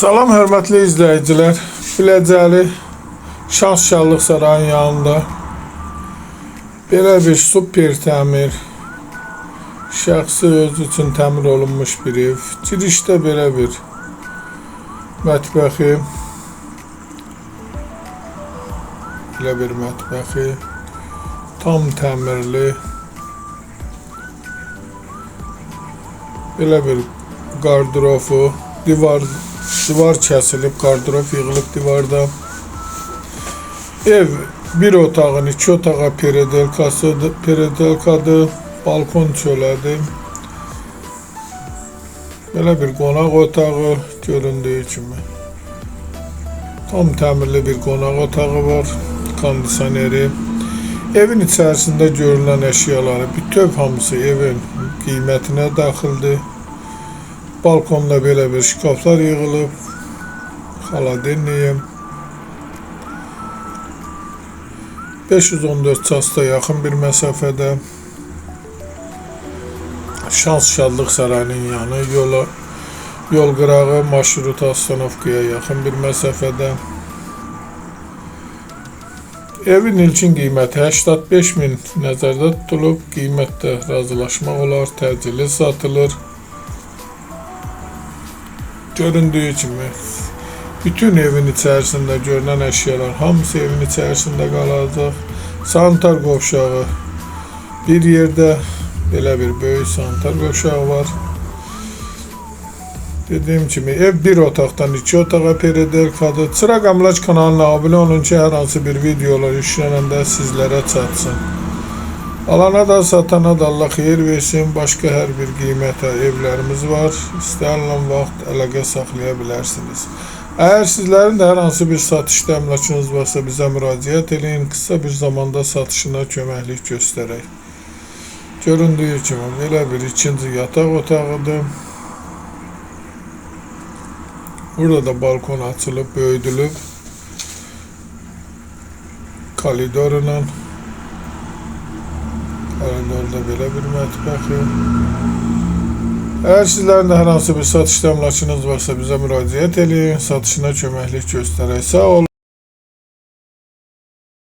Salam hörmətli izləyicilər. Biləcəli Şanslıq Sarayının yanında belə bir super təmir, şəxsi özü üçün təmir olunmuş bir ev. Girişdə belə bir mətbəxi, tam təmirli, belə bir qardırofu, divar kəsilib, qardırop yığılıb divarda. Ev bir otağın, iki otağa peredelkadır, balkon çölədir. Belə bir qonaq otağı göründüyü kimi. Tam təmirli bir qonaq otağı var, kondisioneri. Evin içərisində görülən əşyaları bütöv hamısı evin qiymətinə daxildir. Balkonda belə bir şkaflar yığılıb, xaladelniyə. 514 çasta yaxın bir məsafədə. Şanslıq Sarayının yanı, yol qırağı marşrut astanovkaya yaxın bir məsafədə. Evin ilkin qiyməti 85.000 nəzərdə tutulub, qiymətdə razılaşmaq olar, təcili satılır. Göründüyü kimi bütün evin içərisində görünən əşyalar hamısı evin içərisində qalacaq. Sanitar qovşağı bir yerdə, belə bir böyük sanitar qovşağı var. Dediyim kimi ev bir otaqdan iki otağa peredelkadır. Çıraq Əmlak kanalına abunə olun ki, hər hansı bir videolar yüklənəndə sizlərə çatsın. Alana da satana da Allah xeyir versin. Başqa hər bir qiymətə evlərimiz var. İstənilən vaxt əlaqə saxlaya bilərsiniz. Əgər sizlərin də hər hansı bir satışda əmlakınız varsa bizə müraciət edin. Qısa bir zamanda satışına köməklik göstərək. Göründüyü kimi belə bir ikinci yataq otağıdır. Burada da balkon açılıb, böyüdülüb. Koridorla. Koridorda belə bir mətbəxi. Əgər sizlərin də hər hansı bir satışda əmlakınız varsa bizə müraciət edin. Satışına köməklik göstərək. Sağ olun.